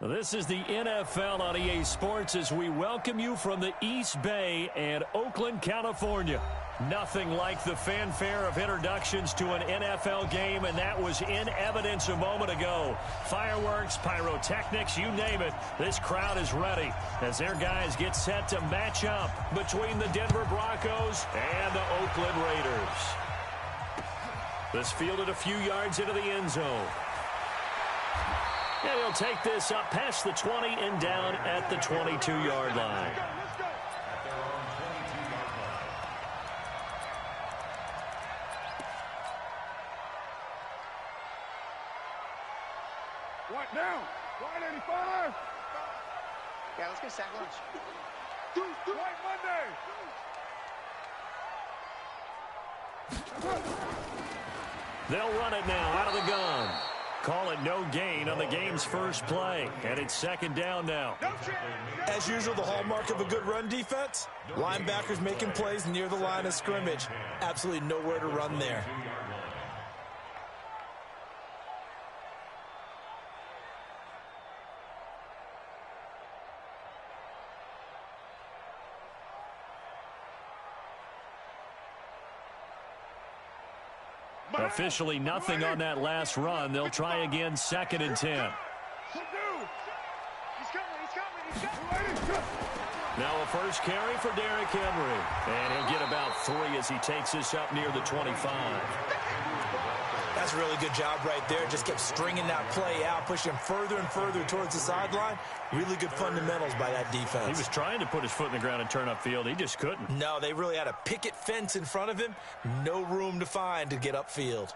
This is the NFL on EA Sports as we welcome you from the East Bay and Oakland, California. Nothing like the fanfare of introductions to an NFL game, and that was in evidence a moment ago. Fireworks, pyrotechnics, you name it. This crowd is ready as their guys get set to match up between the Denver Broncos and the Oakland Raiders. This fielded a few yards into the end zone. And he'll take this up past the 20 and down at the 22-yard line. What now? 185. Yeah, let's get sack lunch. White Monday. They'll run it now out of the gun. Call it no gain on the game's first play. And it's second down now. As usual, the hallmark of a good run defense, linebackers making plays near the line of scrimmage. Absolutely nowhere to run there. Officially nothing on that last run. They'll try again, second and 10. Now a first carry for Derrick Henry. And he'll get about 3 as he takes this up near the 25. That's a really good job right there. Just kept stringing that play out, pushing him further and further towards the sideline. Really good fundamentals by that defense. He was trying to put his foot in the ground and turn upfield. He just couldn't. No, they really had a picket fence in front of him. No room to find to get upfield.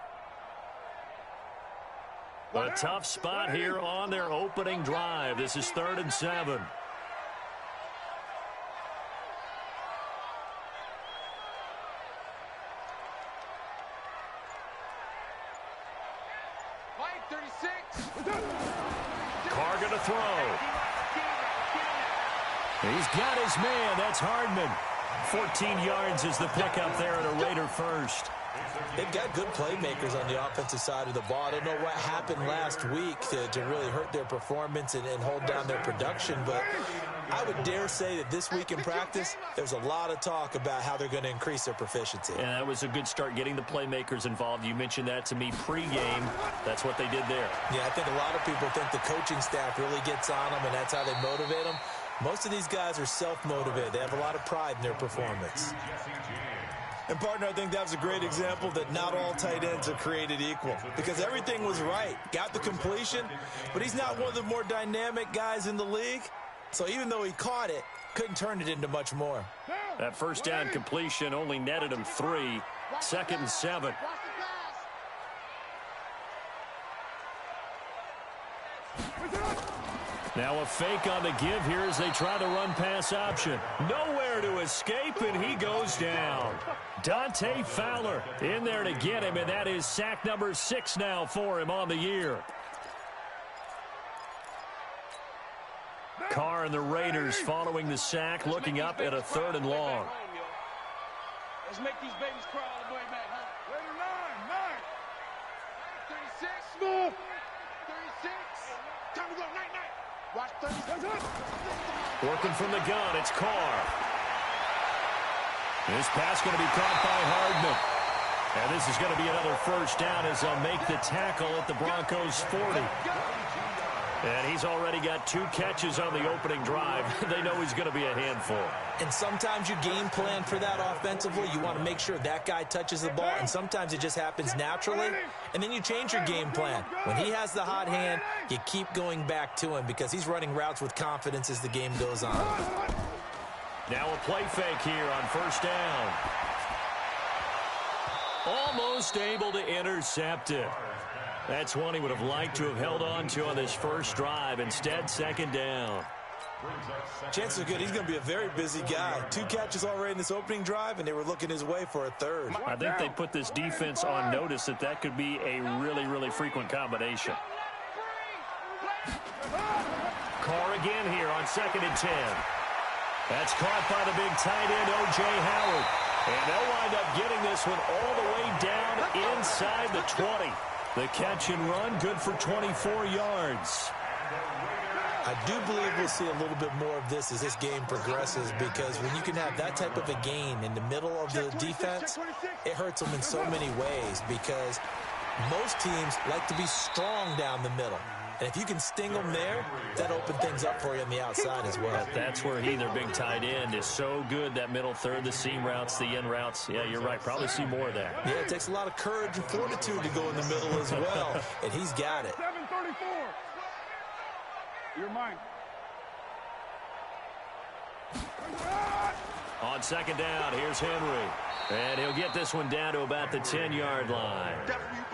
A tough spot here on their opening drive. This is 3rd and 7. Carr going to throw. He's got his man. That's Hardman. 14 yards is the pickup there at a Raider first. They've got good playmakers on the offensive side of the ball. I don't know what happened last week to really hurt their performance and hold down their production, but I would dare say that this week in practice, there's a lot of talk about how they're going to increase their proficiency. And that was a good start getting the playmakers involved. You mentioned that to me pregame. That's what they did there. Yeah, I think a lot of people think the coaching staff really gets on them, and that's how they motivate them. Most of these guys are self-motivated. They have a lot of pride in their performance. And, partner, I think that was a great example that not all tight ends are created equal because everything was right. Got the completion, but he's not one of the more dynamic guys in the league. So even though he caught it, couldn't turn it into much more. That first down completion only netted him 3. 2nd and 7. Now a fake on the give here as they try the run-pass option. Nowhere to escape, and he goes down. Dante Fowler in there to get him, and that is sack number 6 now for him on the year. Carr and the Raiders following the sack, looking up at a 3rd and long. Let's make these babies cry all the way back, huh? Raider 9. 36. 36. Time to go, night. Watch 36. Working from the gun, it's Carr. This pass going to be caught by Hardman. And this is going to be another first down as they'll make the tackle at the Broncos' 40. And he's already got 2 catches on the opening drive. They know he's going to be a handful. And sometimes you game plan for that offensively. You want to make sure that guy touches the ball, and sometimes it just happens naturally. And then you change your game plan. When he has the hot hand, you keep going back to him because he's running routes with confidence as the game goes on. Now a play fake here on first down. Almost able to intercept it. That's one he would have liked to have held on to on this first drive. Instead, 2nd down. Chances are good. He's going to be a very busy guy. 2 catches already in this opening drive, and they were looking his way for a 3rd. I think they put this defense on notice that could be a really, really frequent combination. Carr again here on 2nd and 10. That's caught by the big tight end, O.J. Howard. And they'll wind up getting this one all the way down inside the 20. The catch and run, good for 24 yards. I do believe we'll see a little bit more of this as this game progresses, because when you can have that type of a gain in the middle of the defense, it hurts them in so many ways, because most teams like to be strong down the middle. And if you can sting them there, that opens things up for you on the outside as well. That's where he, their big tight end, is so good, that middle third, the seam routes, the in routes. Yeah, you're right. Probably see more of that. Yeah, it takes a lot of courage and fortitude to go in the middle as well, and he's got it. 734. You're mine. On second down, here's Henry. And he'll get this one down to about the 10-yard line.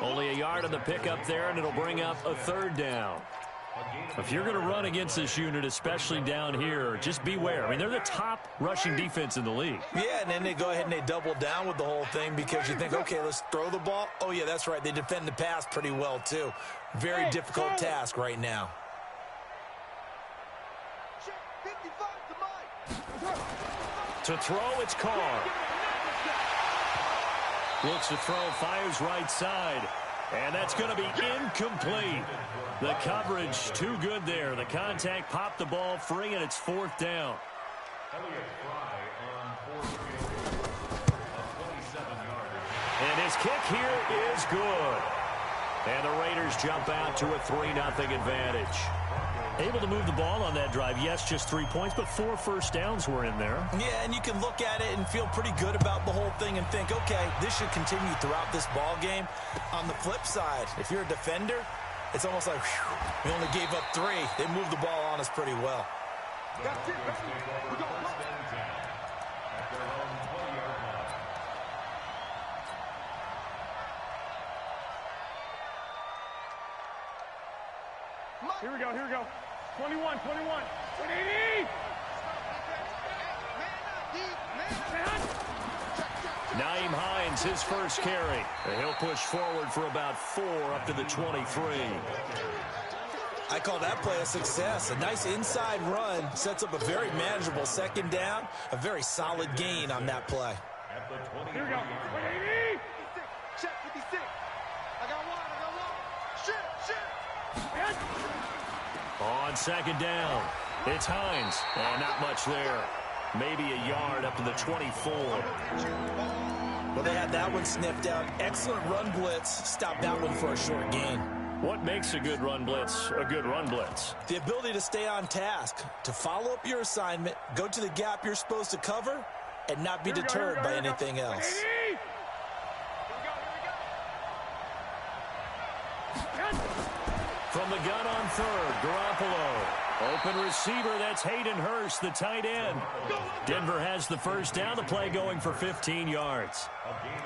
Only a yard on the pickup there, and it'll bring up a third down. If you're going to run against this unit, especially down here, just beware. I mean, they're the top rushing defense in the league. Yeah, and then they go ahead and they double down with the whole thing, because you think, okay, let's throw the ball. Oh, yeah, that's right. They defend the pass pretty well, too. Very difficult task right now. To throw, it's Carr. Looks to throw, fires right side. And that's going to be incomplete. The coverage too good there. The contact popped the ball free, and it's fourth down. And his kick here is good. And the Raiders jump out to a 3-0 advantage. Able to move the ball on that drive. Yes, just 3 points, but 4 first downs were in there. Yeah, and you can look at it and feel pretty good about the whole thing and think, okay, this should continue throughout this ball game. On the flip side, if you're a defender, it's almost like, whew, we only gave up 3. They moved the ball on us pretty well. That's it, baby. We're going to Here we go, here we go. 21, 21. 180! Naeem Hines, his first carry. And he'll push forward for about 4 up to the 23. I call that play a success. A nice inside run sets up a very manageable second down. A very solid gain on that play. Here we go. 180! Check 56. I got one. Shit. On second down, it's Hines. And not much there. Maybe a yard up to the 24. Well, they had that one sniffed out. Excellent run blitz. Stopped that one for a short gain. What makes a good run blitz a good run blitz? The ability to stay on task, to follow up your assignment, go to the gap you're supposed to cover, and not be deterred by anything else. From the gun on third, Garoppolo. Open receiver, that's Hayden Hurst, the tight end. Denver has the first down, the play going for 15 yards.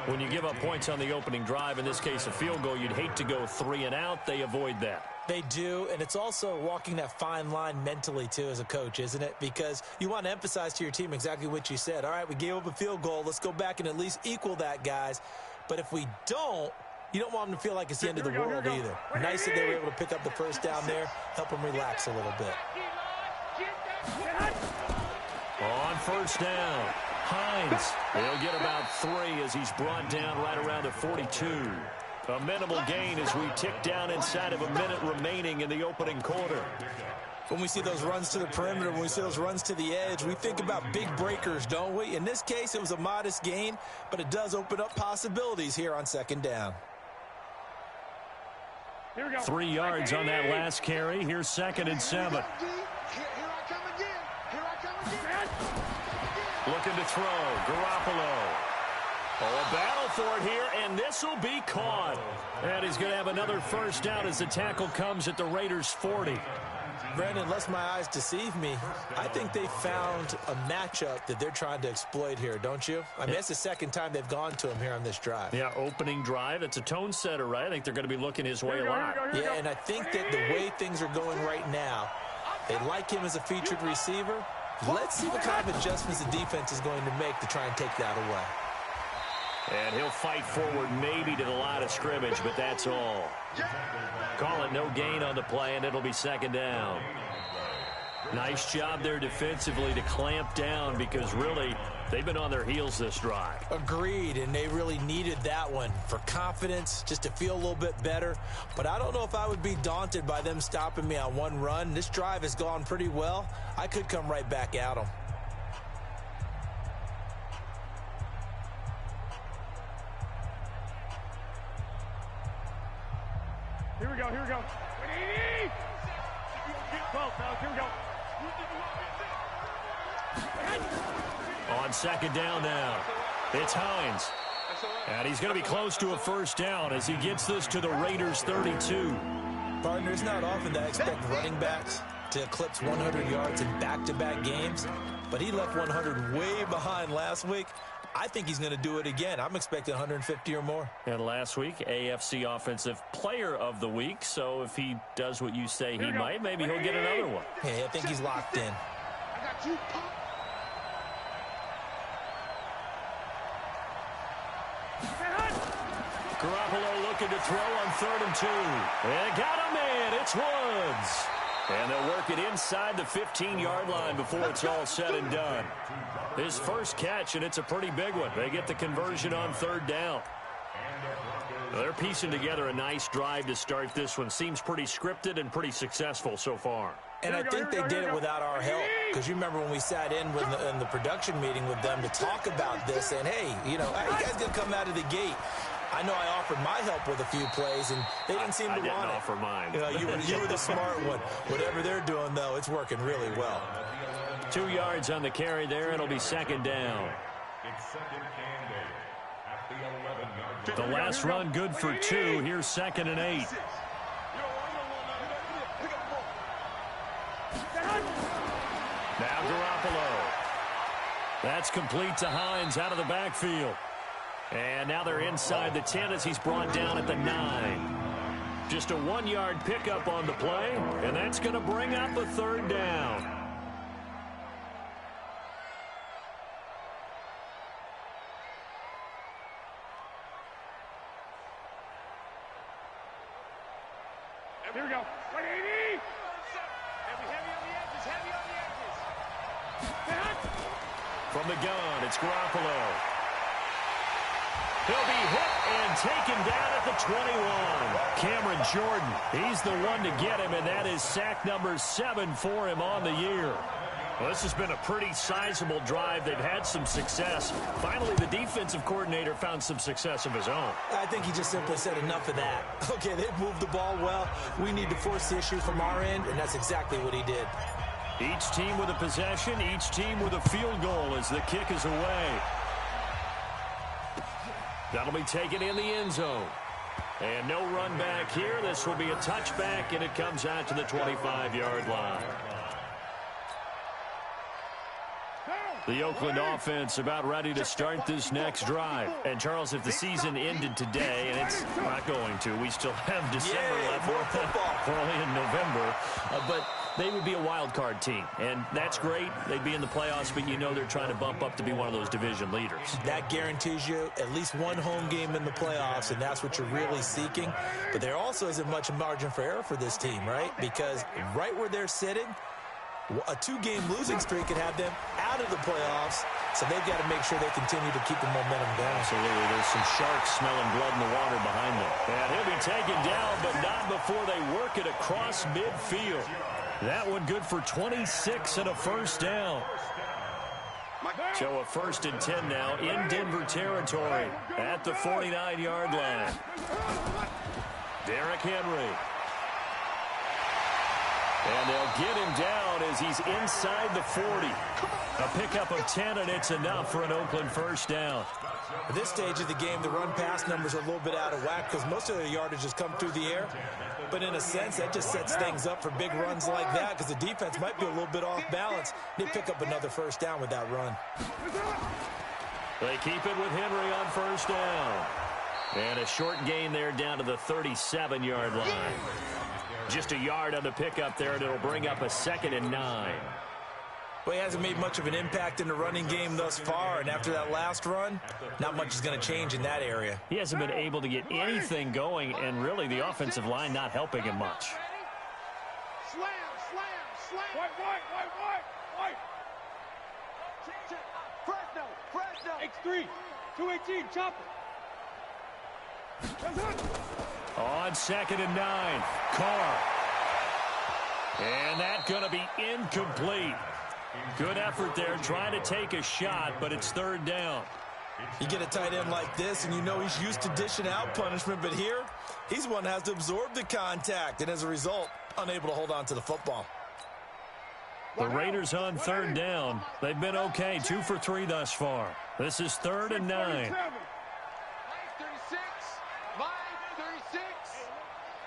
When you give up points on the opening drive, in this case a field goal, you'd hate to go 3 and out. They avoid that. They do, and it's also walking that fine line mentally, too, as a coach, isn't it? Because you want to emphasize to your team exactly what you said. All right, we gave up a field goal. Let's go back and at least equal that, guys. But if we don't, you don't want them to feel like it's the end of the world either. Nice that they were able to pick up the first down there, help them relax a little bit. On first down, Hines. He'll get about 3 as he's brought down right around the 42. A minimal gain as we tick down inside of a minute remaining in the opening quarter. When we see those runs to the perimeter, when we see those runs to the edge, we think about big breakers, don't we? In this case, it was a modest gain, but it does open up possibilities here on second down. 3 yards on that last carry. Here's 2nd and 7. Here I come again. Looking to throw. Garoppolo. Oh, a battle for it here, and this will be caught. And he's going to have another first down as the tackle comes at the Raiders' 40. Brandon, lest my eyes deceive me, I think they found a matchup that they're trying to exploit here, don't you? I mean, that's the second time they've gone to him here on this drive. Yeah, opening drive. It's a tone setter, right? I think they're going to be looking his way a lot. Yeah, and I think that the way things are going right now, they like him as a featured receiver. Let's see what kind of adjustments the defense is going to make to try and take that away. And he'll fight forward maybe to the line of scrimmage, but that's all. Call it no gain on the play, and it'll be second down. Nice job there defensively to clamp down because really they've been on their heels this drive. Agreed, and they really needed that one for confidence, just to feel a little bit better. But I don't know if I would be daunted by them stopping me on one run. This drive has gone pretty well. I could come right back at them. Here we go, here we go. Well, here we go. On second down now, it's Hines. And he's going to be close to a first down as he gets this to the Raiders' 32. Partner, it's not often that I expect running backs to eclipse 100 yards in back-to-back games, but he left 100 way behind last week. I think he's going to do it again. I'm expecting 150 or more. And last week, AFC Offensive Player of the Week. So if he does what you say he might, maybe he'll get another one. Hey, I think he's locked in. I got you, Pop. Garoppolo looking to throw on 3rd and 2. And got him in. It's Woods. And they'll work it inside the 15-yard line before it's all said and done. His first catch, and it's a pretty big one. They get the conversion on 3rd down. They're piecing together a nice drive to start this one. Seems pretty scripted and pretty successful so far. And I think they did it without our help. Because you remember when we sat in the production meeting with them to talk about this. And, hey, you know, you guys going to come out of the gate. I know I offered my help with a few plays, and they didn't seem to want it. I didn't offer mine. You know, you were the smart one. Whatever they're doing, though, it's working really well. 2 yards on the carry there. It'll be second down. The last run good for 2. Here's 2nd and 8. Now Garoppolo. That's complete to Hines out of the backfield. And now they're inside the 10 as he's brought down at the 9. Just a 1-yard pickup on the play, and that's going to bring up a 3rd down. Here we go. 180. Heavy on the edges. Heavy on the edges. From the gun, it's Garoppolo. He'll be hit and taken down at the 21. Cameron Jordan, he's the one to get him, and that is sack number 7 for him on the year. Well, this has been a pretty sizable drive. They've had some success. Finally, the defensive coordinator found some success of his own. I think he just simply said enough of that. Okay, they've moved the ball well. We need to force the issue from our end, and that's exactly what he did. Each team with a possession, each team with a field goal as the kick is away. That'll be taken in the end zone. And no run back here. This will be a touchback, and it comes out to the 25-yard line. The Oakland offense about ready to start this next drive. And, Charles, if the season ended today, and it's not going to, we still have December left. We're only in November. But they would be a wild card team, and that's great. They'd be in the playoffs, but you know they're trying to bump up to be one of those division leaders. That guarantees you at least one home game in the playoffs, and that's what you're really seeking. But there also isn't much margin for error for this team, right? Because right where they're sitting, a 2-game losing streak could have them out of the playoffs, so they've got to make sure they continue to keep the momentum going. Absolutely. There's some sharks smelling blood in the water behind them. And he'll be taken down, but not before they work it across midfield. That one good for 26 and a first down. So a 1st and 10 now in Denver territory at the 49-yard line. Derrick Henry. And they'll get him down as he's inside the 40. A pickup of 10, and it's enough for an Oakland first down. At this stage of the game, the run-pass numbers are a little bit out of whack because most of their yardage has come through the air. But in a sense, that just sets things up for big runs like that because the defense might be a little bit off balance. They pick up another first down with that run. They keep it with Henry on first down. And a short gain there down to the 37-yard line. Just a yard on the pickup there, and it'll bring up a 2nd and 9. Well, he hasn't made much of an impact in the running game thus far, and after that last run, not much is going to change in that area. He hasn't been able to get anything going, and really the offensive line not helping him much. Slam, slam, White. Fresno. X3. 218. Chopper. On 2nd and 9. Carr. And that's going to be incomplete. Good effort there trying to take a shot, but it's 3rd down. You get a tight end like this, and you know he's used to dishing out punishment, but here, he's one that has to absorb the contact, and as a result, unable to hold on to the football. The Raiders on 3rd down. They've been okay, 2 for 3 thus far. This is 3rd and 9. Line 36.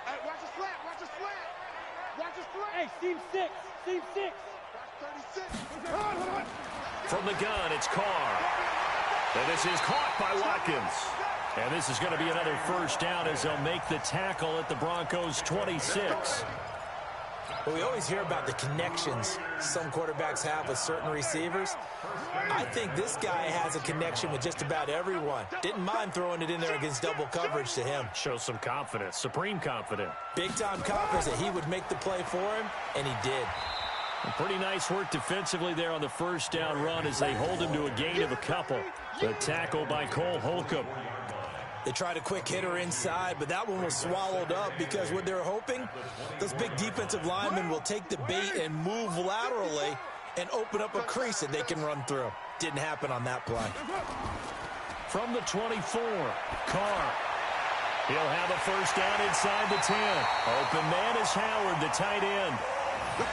Hey, watch the slant. Hey, seam 6. Watch 36. From the gun, it's Carr. And this is caught by Watkins. And this is going to be another 1st down as they'll make the tackle at the Broncos' 26. Well, we always hear about the connections some quarterbacks have with certain receivers. I think this guy has a connection with just about everyone. Didn't mind throwing it in there against double coverage to him. Shows some confidence, supreme confidence. Big-time confidence that he would make the play for him, and he did. Pretty nice work defensively there on the 1st down run as they hold him to a gain of a couple. The tackle by Cole Holcomb. They tried a quick hitter inside, but that one was swallowed up because what they're hoping, those big defensive linemen will take the bait and move laterally and open up a crease that they can run through. Didn't happen on that play. From the 24, Carr. He'll have a 1st down inside the 10. Open man is Howard, the tight end.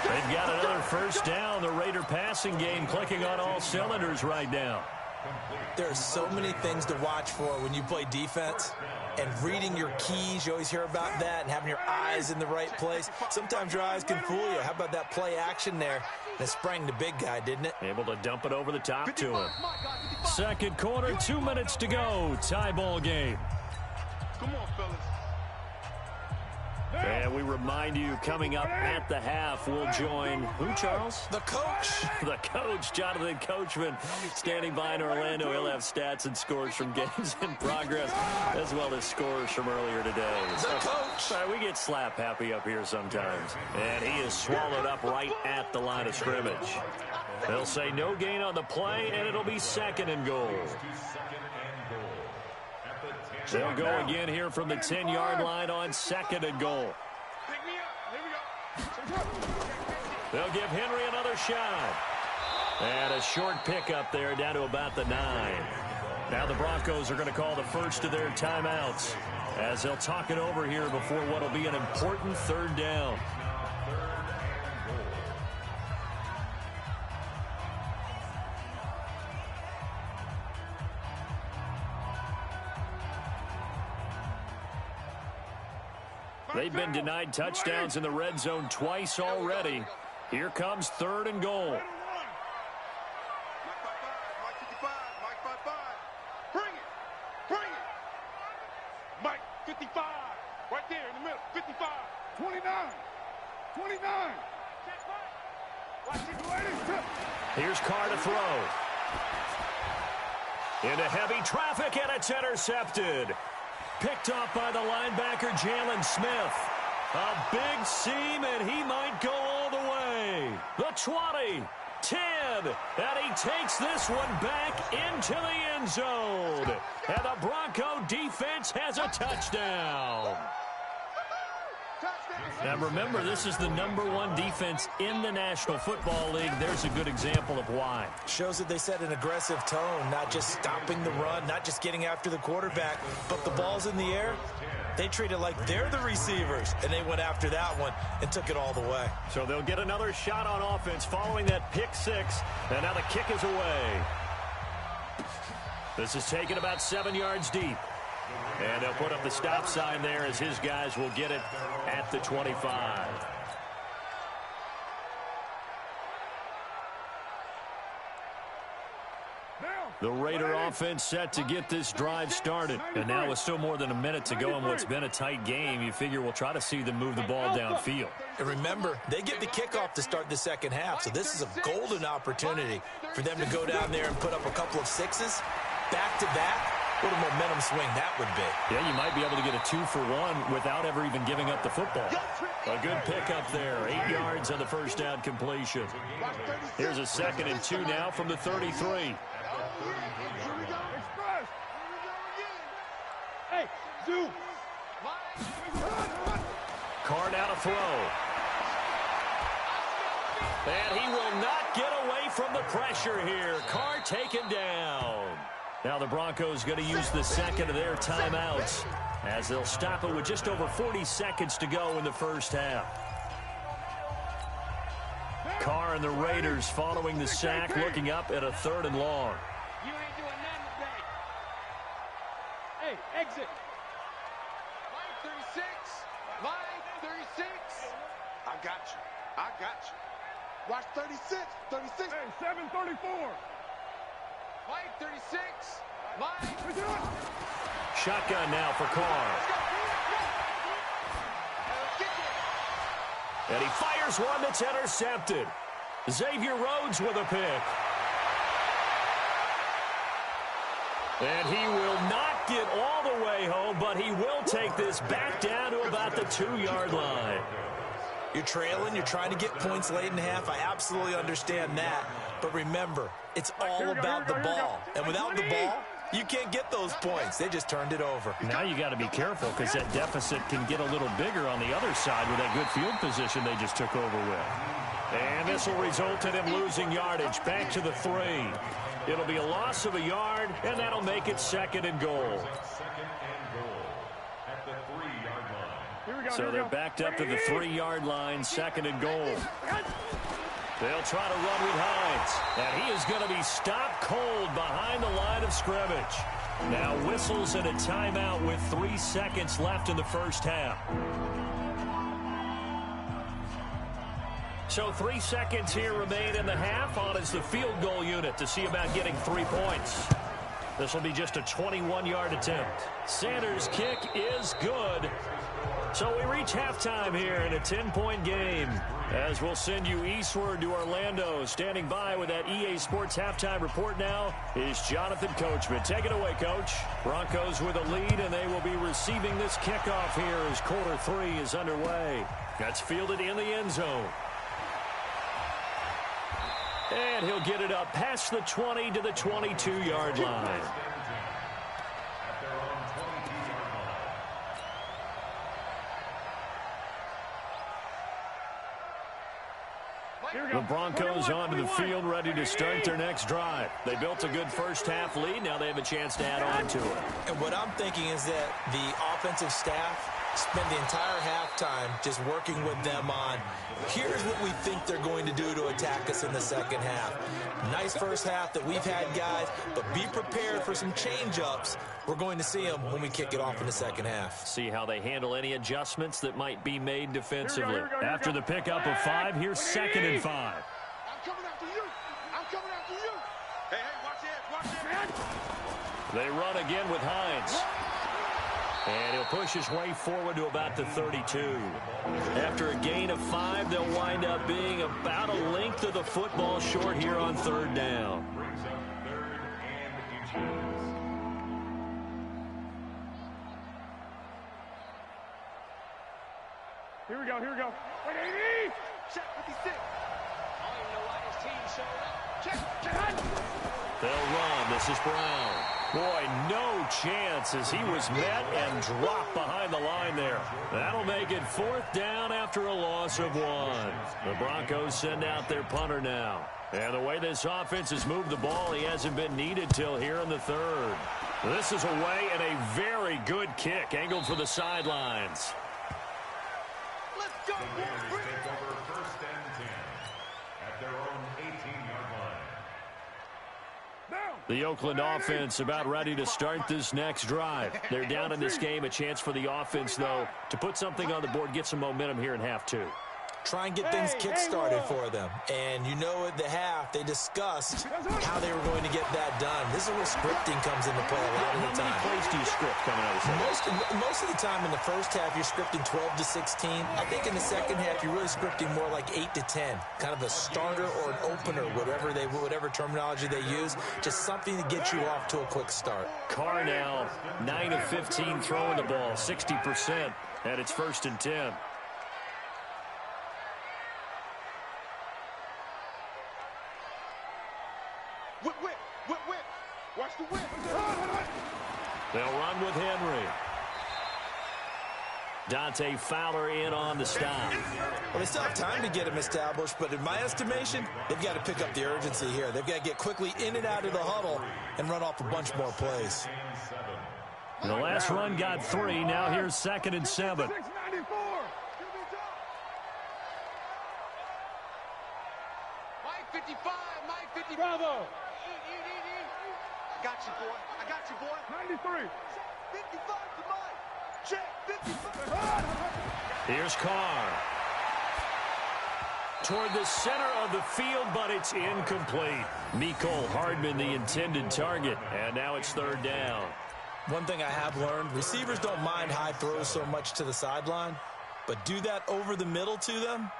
They've got another 1st down. The Raider passing game clicking on all cylinders right now. There are so many things to watch for when you play defense, and reading your keys, you always hear about that, and having your eyes in the right place. Sometimes your eyes can fool you. How about that play action there? That sprang the big guy, didn't it? Able to dump it over the top to him. 2nd quarter, 2 minutes to go. Tie ball game. Come on, fellas. And we remind you, coming up at the half, we'll join who, Charles? The coach. The coach, Jonathan Coachman, standing by in Orlando. He'll have stats and scores from games in progress, as well as scores from earlier today. The coach. We get slap happy up here sometimes. And he is swallowed up right at the line of scrimmage. They'll say no gain on the play, and it'll be 2nd and goal. They'll go again here from the 10-yard line on 2nd and goal. Pick me up. Here we go. They'll give Henry another shot. And a short pickup there down to about the 9. Now the Broncos are going to call the first of their timeouts as they'll talk it over here before what will be an important 3rd down. They've been denied touchdowns in the red zone twice already. Here comes 3rd and goal. Mike 55. Bring it. Mike 55. Right there in the middle. 55. 29. Here's Carr to throw. Into heavy traffic, and it's intercepted. Picked off by the linebacker, Jalen Smith. A big seam, and he might go all the way. The 20, 10, and he takes this one back into the end zone. And the Bronco defense has a touchdown. Now remember, this is the #1 defense in the National Football League. There's a good example of why. Shows that they set an aggressive tone, not just stopping the run, not just getting after the quarterback, but the ball's in the air. They treat it like they're the receivers, and they went after that one and took it all the way. So they'll get another shot on offense following that pick 6, and now the kick is away. This is taken about 7 yards deep. And they'll put up the stop sign there as his guys will get it at the 25. The Raider offense set to get this drive started. And now with still more than a minute to go in what's been a tight game, you figure we'll try to see them move the ball downfield. And remember, they get the kickoff to start the second half, so this is a golden opportunity for them to go down there and put up a couple of 6s back-to-back What a momentum swing that would be. Yeah, you might be able to get a 2-for-1 without ever even giving up the football. A good pickup there. 8 yards on the first down completion. Here's a 2nd and 2 now from the 33. Hey, Zoo. Carr now to throw. And he will not get away from the pressure here. Carr taken down. Now the Broncos going to use the 2nd of their timeouts as they'll stop it with just over 40 seconds to go in the first half. Carr and the Raiders following the sack, looking up at a 3rd and long. You ain't doing nothing today. Hey, exit. Line 36. Line 36. I got you. I got you. Watch 36. 36. Hey, 734. Line 36. Line. Shotgun now for Carr. And he fires one that's intercepted. Xavier Rhodes with a pick. And he will not get all the way home, but he will take this back down to about the 2-yard line. You're trailing. You're trying to get points late in the half. I absolutely understand that. But remember, it's all about the ball. And without the ball, you can't get those points. They just turned it over. Now you got to be careful because that deficit can get a little bigger on the other side with that good field position they just took over with. And this will result in him losing yardage back to the 3. It'll be a loss of a yard, and that'll make it 2nd and goal. So they're backed up to the 3-yard line, 2nd and goal. They'll try to run with Hines, and he is going to be stopped cold behind the line of scrimmage. Now whistles and a timeout with 3 seconds left in the first half. So 3 seconds here remain in the half. On is the field goal unit to see about getting 3 points. This will be just a 21-yard attempt. Sanders' kick is good. So we reach halftime here in a 10-point game. As we'll send you eastward to Orlando. Standing by with that EA Sports halftime report now is Jonathan Coachman. Take it away, Coach. Broncos with a lead, and they will be receiving this kickoff here as quarter 3 is underway. That's fielded in the end zone. And he'll get it up past the 20 to the 22-yard line. The Broncos onto the field, ready to start their next drive. They built a good first-half lead. Now they have a chance to add on to it. And what I'm thinking is that the offensive staff spend the entire halftime just working with them on, here's what we think they're going to do to attack us in the second half. Nice first half that we've had, guys, but be prepared for some change-ups. We're going to see them when we kick it off in the second half. See how they handle any adjustments that might be made defensively. After the pickup of 5, here's 2nd and 5. I'm coming after you. I'm coming after you. Hey, watch it. Watch it. They run again with Hines. And he'll push his way forward to about the 32. After a gain of 5, they'll wind up being about a length of the football short here on 3rd down. Here we go. Here we go. Wait, 80. Check 56. I don't even know why his team showed up. Check. They'll run. This is Brown. Boy, no chance as he was met and dropped behind the line there. That'll make it 4th down after a loss of 1. The Broncos send out their punter now. And the way this offense has moved the ball, he hasn't been needed till here in the 3rd. This is away and a very good kick angled for the sidelines. Let's go, boys. First and 10 at their own 18-yard line. The Oakland offense about ready to start this next drive. They're down in this game. A chance for the offense, though, to put something on the board, get some momentum here in half 2. try and get things kick-started for them. And you know at the half, they discussed how they were going to get that done. This is where scripting comes into play a lot of the time. How many plays do you script coming out of the second? Most of the time in the first half, you're scripting 12 to 16. I think in the second half, you're really scripting more like 8 to 10. Kind of a starter or an opener, whatever terminology they use. Just something to get you off to a quick start. Carr now 9 of 15 throwing the ball, 60%, and it's 1st and 10. Whip. Watch the whip. They'll run with Henry. Dante Fowler in on the stop. Well, they still have time to get him established, but in my estimation, they've got to pick up the urgency here. They've got to get quickly in and out of the huddle and run off a bunch more plays. The last run got 3. Now here's 2nd and 7. Mike 55. Mike 55. Bravo. I got you, boy. 93. 55 to Mike. Check. 55. Here's Carr. Toward the center of the field, but it's incomplete. Mecole Hardman, the intended target. And now it's 3rd down. One thing I have learned, receivers don't mind high throws so much to the sideline, but do that over the middle to them,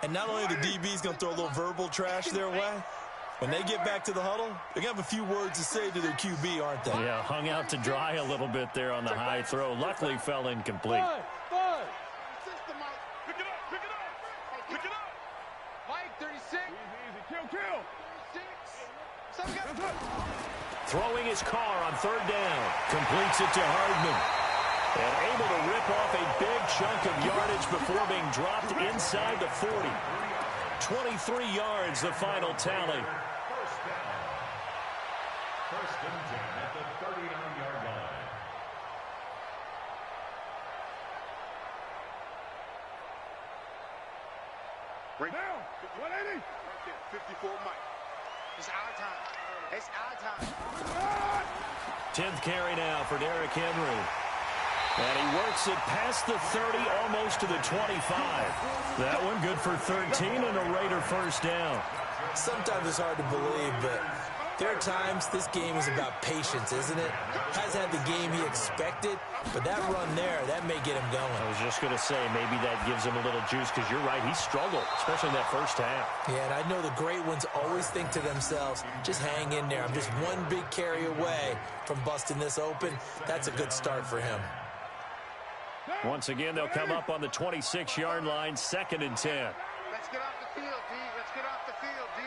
and not only the DB's going to throw a little verbal trash their way, when they get back to the huddle, they're going to have a few words to say to their QB, aren't they? Yeah, hung out to dry a little bit there on the high throw. Luckily fell incomplete. Pick it up. Mike 36. Easy. Kill. 36. Throwing his Carr on 3rd down. Completes it to Hardman. And able to rip off a big chunk of yardage before being dropped inside the 40. 23 yards, the final tally. 1st and 10 at the 39-yard line. Break down. 180. Right there. 54 Mike. It's our time. 10th carry now for Derrick Henry. And he works it past the 30, almost to the 25. That one good for 13 and a Raider 1st down. Sometimes it's hard to believe, but there are times this game is about patience, isn't it? Hasn't had the game he expected, but that run there, that may get him going. I was just going to say, maybe that gives him a little juice, because you're right, he struggled, especially in that first half. Yeah, and I know the great ones always think to themselves, just hang in there. I'm just one big carry away from busting this open. That's a good start for him. Once again, they'll come up on the 26-yard line, 2nd and 10. Let's get off the field, D. Let's get off the field, D.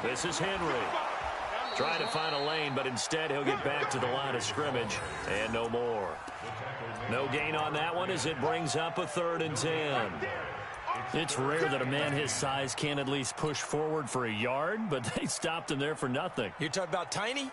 This is Henry. Trying to find a lane, but instead he'll get back to the line of scrimmage. And no more. No gain on that one as it brings up a 3rd and 10. It's rare that a man his size can at least push forward for a yard, but they stopped him there for nothing. You're talking about Tiny?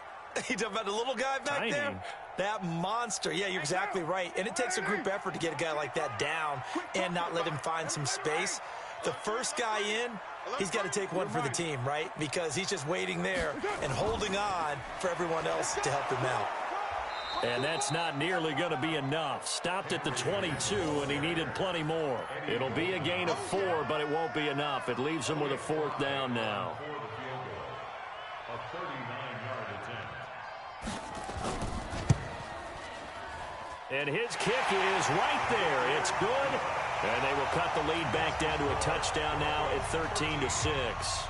You're talking about the little guy back Tiny. there? That monster. Yeah, you're exactly right. And it takes a group effort to get a guy like that down and not let him find some space. The first guy in, he's got to take one for the team, right? Because he's just waiting there and holding on for everyone else to help him out. And that's not nearly going to be enough. Stopped at the 22, and he needed plenty more. It'll be a gain of 4, but it won't be enough. It leaves him with a 4th down now. A 39-yard attempt. And his kick is right there. It's good. And they will cut the lead back down to a touchdown now at 13-6.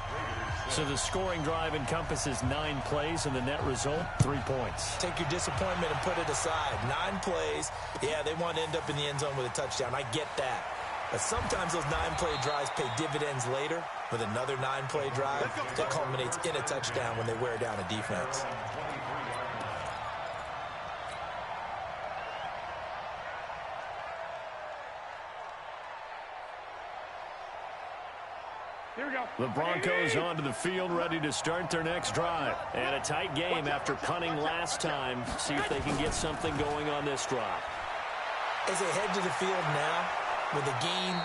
So the scoring drive encompasses 9 plays, and the net result, 3 points. Take your disappointment and put it aside. 9 plays. Yeah, they want to end up in the end zone with a touchdown. I get that. But sometimes those 9-play drives pay dividends later with another 9-play drive that culminates in a touchdown when they wear down a defense. Here we go. The Broncos onto the field, ready to start their next drive. And a tight game after punting last time. See if they can get something going on this drive. As they head to the field now, with the game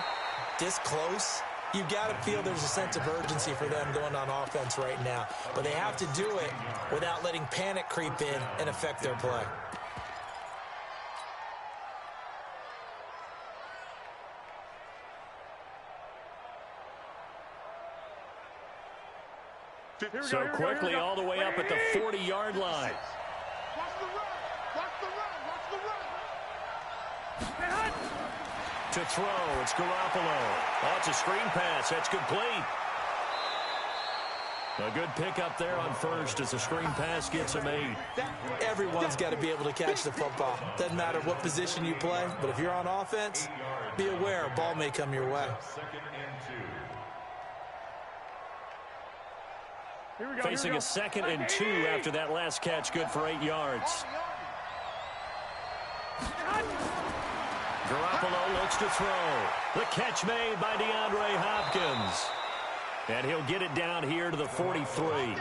this close, you've got to feel there's a sense of urgency for them going on offense right now. But they have to do it without letting panic creep in and affect their play. So quickly all the way up at the 40-yard line. Watch the run. Watch the run. Watch the run. To throw, it's Garoppolo. Oh, it's a screen pass. That's complete. A good pickup there on first as the screen pass gets a made. Everyone's got to be able to catch the football. Doesn't matter what position you play, but if you're on offense, be aware a ball may come your way. Facing a 2nd and 2 after that last catch, good for 8 yards. Garoppolo looks to throw. The catch made by DeAndre Hopkins. And he'll get it down here to the 43.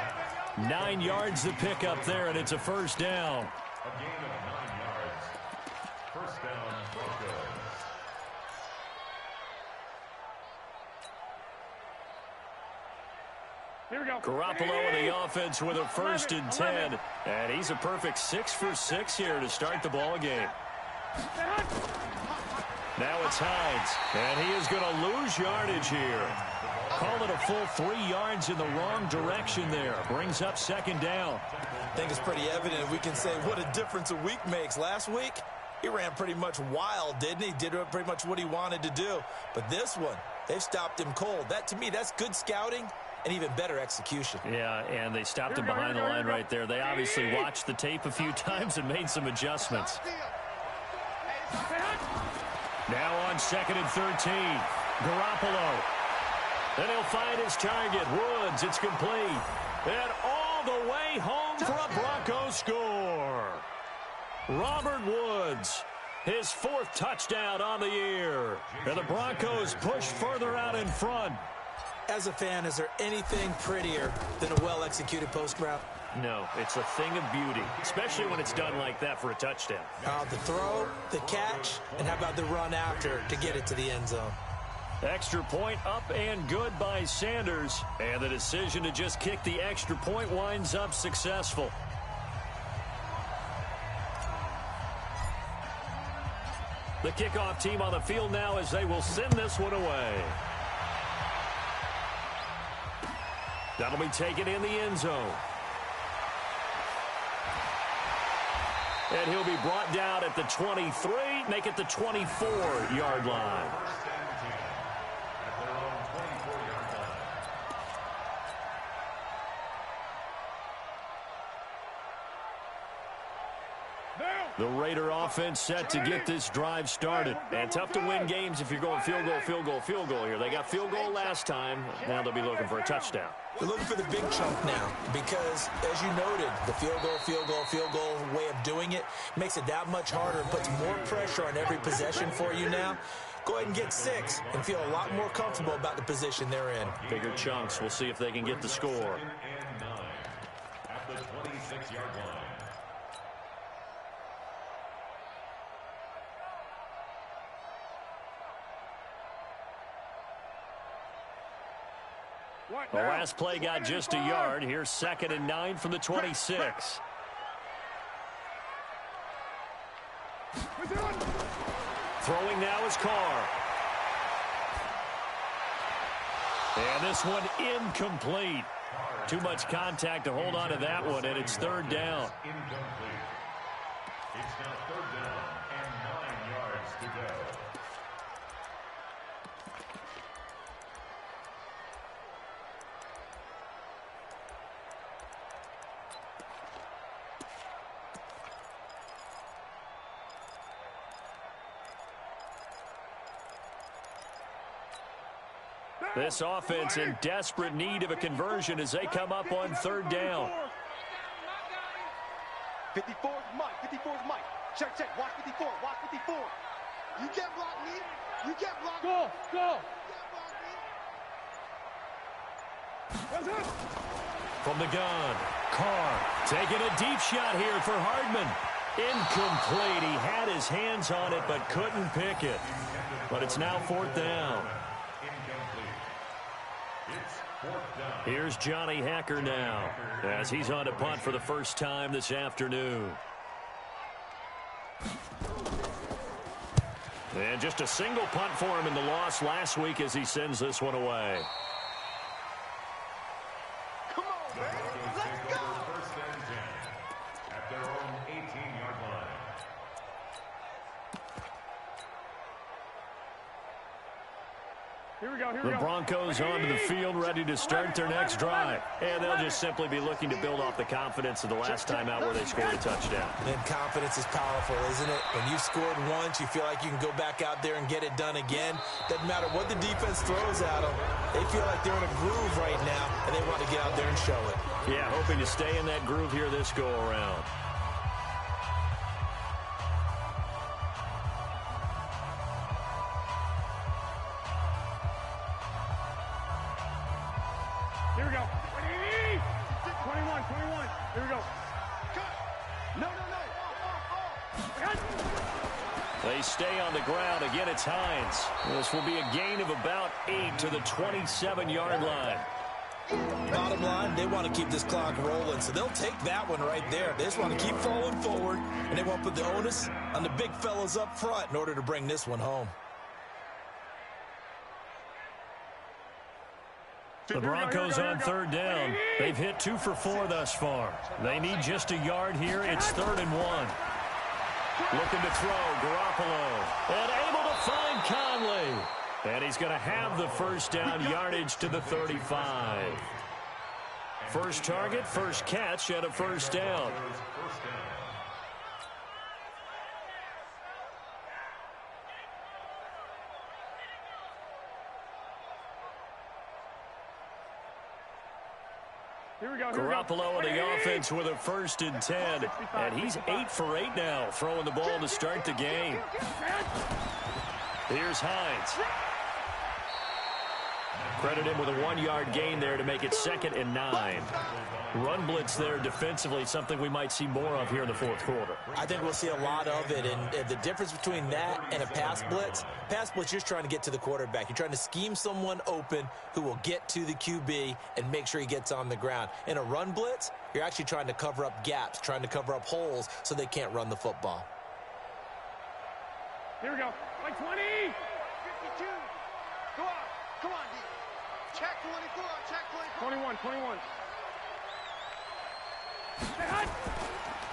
9 yards to pick up there, and it's a first down. A gain of 9 yards. First down, Broncos. Here we go. Garoppolo in the offense with a 1st and 10. And he's a perfect 6 for 6 here to start the ball game. Now it's Hines, and he is going to lose yardage here. Call it a full 3 yards in the wrong direction there. Brings up 2nd down. I think it's pretty evident we can say what a difference a week makes. Last week, he ran pretty much wild, didn't he? Did pretty much what he wanted to do. But this one, they've stopped him cold. That, to me, that's good scouting and even better execution. Yeah, and they stopped him behind the line right there. They obviously watched the tape a few times and made some adjustments. Now on 2nd and 13. Garoppolo. Then he'll find his target. Woods, it's complete. And all the way home for a Broncos score. Robert Woods, his 4th touchdown on the year. And the Broncos push further out in front. As a fan, is there anything prettier than a well-executed post route? No, it's a thing of beauty, especially when it's done like that for a touchdown. The throw, the catch, and how about the run after to get it to the end zone? Extra point up and good by Sanders. And the decision to just kick the extra point winds up successful. The kickoff team on the field now as they will send this one away. That'll be taken in the end zone. And he'll be brought down at the 23, make it the 24-yard line. The Raider offense set to get this drive started. And tough to win games if you're going field goal, field goal, field goal here. They got field goal last time. Now they'll be looking for a touchdown. They're looking for the big chunk now because, as you noted, the field goal way of doing it makes it that much harder, puts more pressure on every possession for you now. Go ahead and get 6 and feel a lot more comfortable about the position they're in. Bigger chunks. We'll see if they can get the score. 2nd and 9 at the 26-yard line. The last play got just a yard. Here's 2nd and 9 from the 26. Throwing now is Carr. And this one incomplete. Too much contact to hold on to that one, and it's 3rd down. Incomplete. It's now 3rd down and 9 yards to go. This offense in desperate need of a conversion as they come up on 3rd down. 54 is Mike. 54 is Mike. Check, check. Watch 54. Watch 54. You can't block me. You can't block me. Go. From the gun, Carr taking a deep shot here for Hardman. Incomplete. He had his hands on it but couldn't pick it. But it's now 4th down. Here's Johnny Hacker now as he's on to punt for the first time this afternoon. And just a single punt for him in the loss last week as he sends this one away. The Broncos onto the field, ready to start their next drive. And they'll just simply be looking to build off the confidence of the last time out where they scored a touchdown. And confidence is powerful, isn't it? When you've scored once, you feel like you can go back out there and get it done again. Doesn't matter what the defense throws at them. They feel like they're in a groove right now, and they want to get out there and show it. Yeah, hoping to stay in that groove here this go-around. Here we go. 21. Here we go. No. They stay on the ground. Again, it's Hines. This will be a gain of about 8 to the 27-yard line. Bottom line, they want to keep this clock rolling, so they'll take that one right there. They just want to keep falling forward, and they want to put the onus on the big fellas up front in order to bring this one home. The Broncos on third down. They've hit 2 for 4 thus far. They need just a yard here. It's 3rd and 1. Looking to throw, Garoppolo. And able to find Conley. And he's going to have the first down, yardage to the 35. First target, first catch, and a first down. Garoppolo in the offense with a 1st and 10. And he's 8 for 8 now, throwing the ball to start the game. Here's Hines. Credit him with a 1-yard gain there to make it 2nd and 9. Run blitz there defensively, something we might see more of here in the 4th quarter. I think we'll see a lot of it, and the difference between that and a pass blitz, you're just trying to get to the quarterback. You're trying to scheme someone open who will get to the QB and make sure he gets on the ground. In a run blitz, you're actually trying to cover up gaps, trying to cover up holes so they can't run the football. Here we go. Like 20. 52. Come on, D. Check 24. Check 24. 21.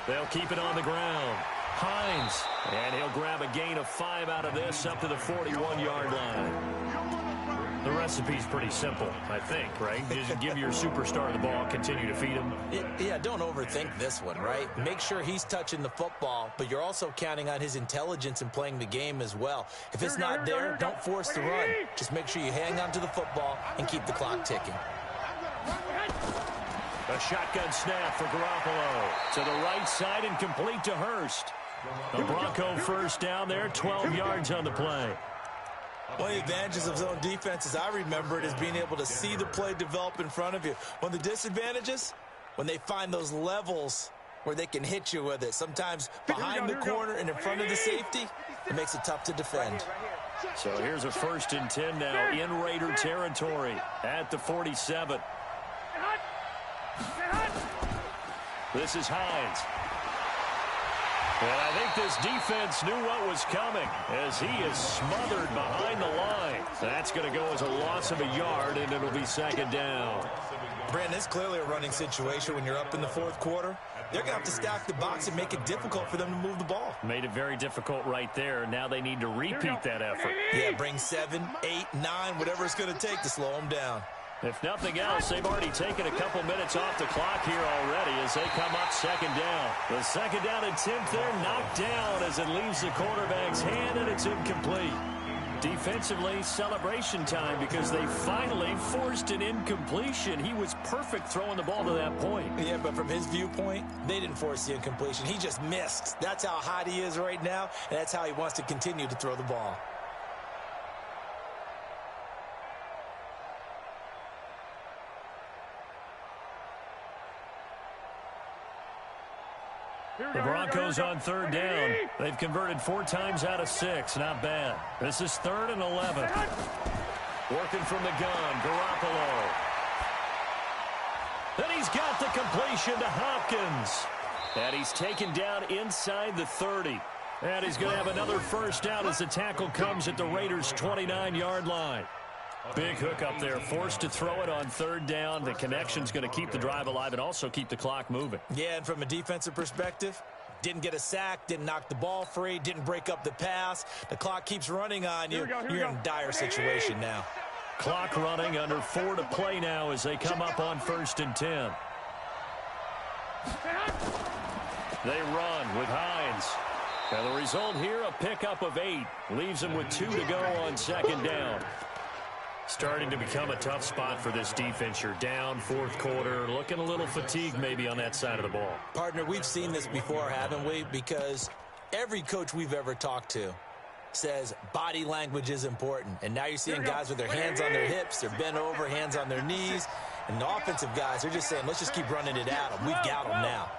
They'll keep it on the ground. Hines, and he'll grab a gain of 5 out of this up to the 41-yard line. The recipe's pretty simple, I think, right? Just give your superstar the ball, continue to feed him. Yeah, don't overthink this one, right? Make sure he's touching the football, but you're also counting on his intelligence in playing the game as well. If it's not there, don't force the run. Just make sure you hang on to the football and keep the clock ticking. A shotgun snap for Garoppolo. To the right side and complete to Hurst. A Bronco first down there, 12 yards on the play. One of the advantages of zone defense, as I remember it, is being able to see the play develop in front of you. One of the disadvantages, when they find those levels where they can hit you with it. Sometimes behind the corner and in front of the safety, it makes it tough to defend. So here's a 1st and 10 now in Raider territory at the 47. This is Hines. And I think this defense knew what was coming as he is smothered behind the line. That's going to go as a loss of a yard, and it'll be 2nd down. Brandon, it's clearly a running situation when you're up in the 4th quarter. They're going to have to stack the box and make it difficult for them to move the ball. Made it very difficult right there. Now they need to repeat that effort. Yeah, bring 7, 8, 9, whatever it's going to take to slow them down. If nothing else, they've already taken a couple minutes off the clock here already as they come up 2nd down. The 2nd down attempt there knocked down as it leaves the quarterback's hand, and it's incomplete. Defensively, celebration time because they finally forced an incompletion. He was perfect throwing the ball to that point. Yeah, but from his viewpoint, they didn't force the incompletion. He just missed. That's how hot he is right now, and that's how he wants to continue to throw the ball. The Broncos on 3rd down. They've converted 4 times out of 6. Not bad. This is 3rd and 11. Working from the gun, Garoppolo. Then he's got the completion to Hopkins. And he's taken down inside the 30. And he's going to have another first down as the tackle comes at the Raiders' 29-yard line. Big hook up there, forced to throw it on 3rd down. The connection's going to keep the drive alive and also keep the clock moving. Yeah, and from a defensive perspective, didn't get a sack, didn't knock the ball free, didn't break up the pass. The clock keeps running on you. You're in a dire situation now. Clock running, under 4 to play now as they come up on 1st and 10. They run with Hines. And the result here, a pickup of 8. Leaves them with 2 to go on 2nd down. Starting to become a tough spot for this defense. You're down 4th quarter, looking a little fatigued maybe on that side of the ball. Partner, we've seen this before, haven't we? Because every coach we've ever talked to says body language is important. And now you're seeing guys with their hands on their hips, they're bent over, hands on their knees. And the offensive guys are just saying, let's just keep running it at them. We've got them now.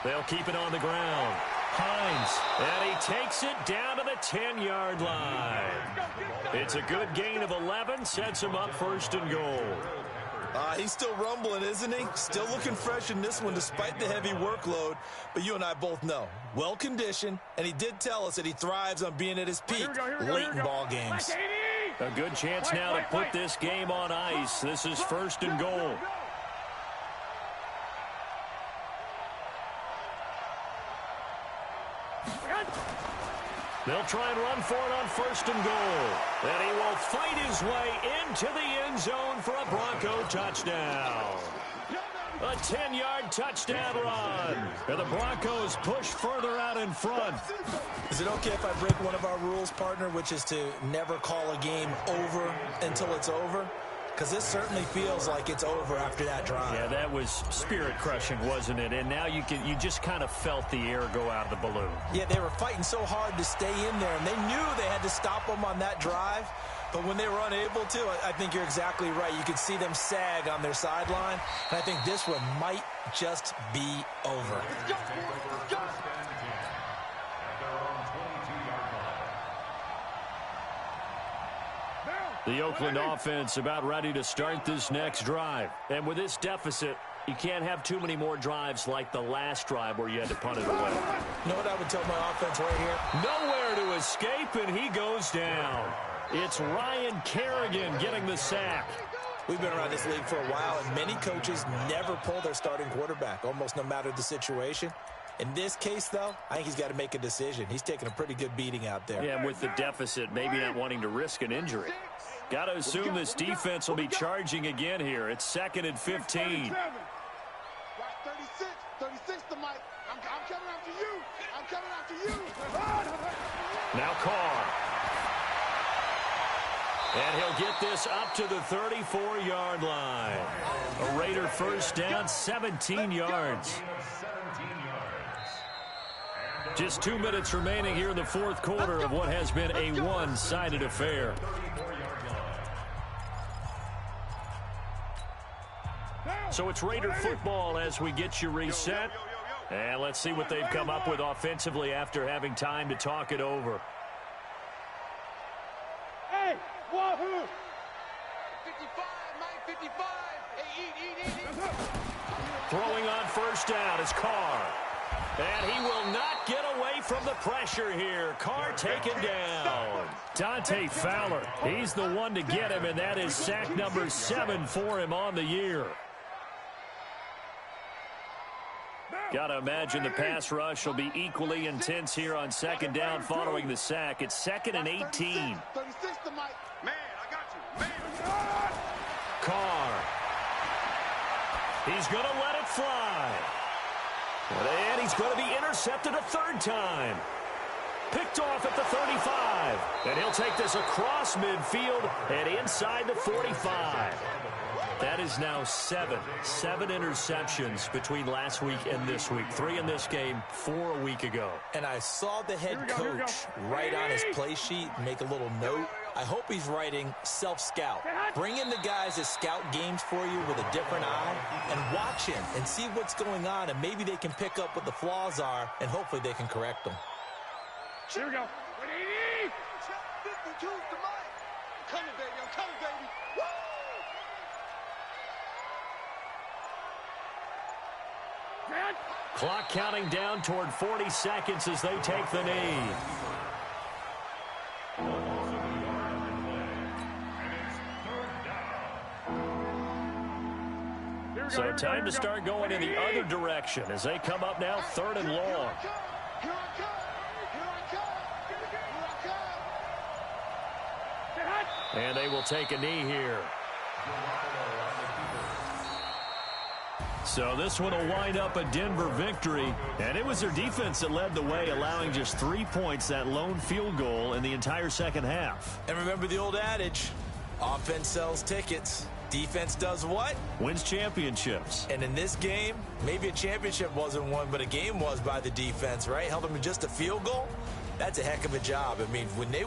They'll keep it on the ground. Hines, and he takes it down to the 10-yard line. It's a good gain of 11, sets him up 1st and goal. He's still rumbling, isn't he? Still looking fresh in this one despite the heavy workload. But you and I both know, well-conditioned, and he did tell us that he thrives on being at his peak late in ball games. A good chance now to put this game on ice. This is 1st and goal. They'll try and run for it on 1st and goal. And he will fight his way into the end zone for a Bronco touchdown. A 10-yard touchdown run. And the Broncos push further out in front. Is it okay if I break one of our rules, partner, which is to never call a game over until it's over? Because this certainly feels like it's over after that drive. Yeah, that was spirit-crushing, wasn't it? And now you just kind of felt the air go out of the balloon. Yeah, they were fighting so hard to stay in there, and they knew they had to stop them on that drive. But when they were unable to, I think you're exactly right. You could see them sag on their sideline. And I think this one might just be over. The Oakland offense about ready to start this next drive. And with this deficit, you can't have too many more drives like the last drive where you had to punt it away. You know what I would tell my offense right here? Nowhere to escape, and he goes down. It's Ryan Kerrigan getting the sack. We've been around this league for a while, and many coaches never pull their starting quarterback, almost no matter the situation. In this case, though, I think he's got to make a decision. He's taking a pretty good beating out there. Yeah, with the deficit, maybe not wanting to risk an injury. Got to assume this defense will be charging again here. It's 2nd and 15. 36 to Mike. I'm coming after you. I'm coming after you. Now Carr. And he'll get this up to the 34-yard line. A Raider 1st down, 17 yards. Just 2 minutes remaining here in the 4th quarter of what has been a one-sided affair. So it's Raider football as we get you reset. And let's see what they've come up with offensively after having time to talk it over. Hey, wahoo! 55, Mike, 55. Hey, eat. Throwing on 1st down is Carr. And he will not get away from the pressure here. Carr taken down. Dante Fowler, he's the one to get him, and that is sack number 7 for him on the year. Got to imagine the pass rush will be equally intense here on 2nd down following the sack. It's 2nd and 18. 36 to Mike. Man, I got you. Man. Carr. He's going to let it fly. And he's going to be intercepted a 3rd time. Picked off at the 35. And he'll take this across midfield and inside the 45. That is now 7 interceptions between last week and this week. 3 in this game, 4 a week ago. And I saw the head coach write on his play sheet, make a little note. I hope he's writing self-scout. Bring in the guys that scout games for you with a different eye and watch him and see what's going on, and maybe they can pick up what the flaws are, and hopefully they can correct them. Here we go. 52 to Mike. I'm coming, baby. I'm coming, baby. Woo! Clock counting down toward 40 seconds as they take the knee. So time to start going in the other direction as they come up now 3rd and long. And they will take a knee here. So this one will wind up a Denver victory. And it was their defense that led the way, allowing just 3 points, that lone field goal in the entire second half. And remember the old adage, offense sells tickets. Defense does what? Wins championships. And in this game, maybe a championship wasn't won, but a game was by the defense, right? Held them to just a field goal. That's a heck of a job. I mean, when they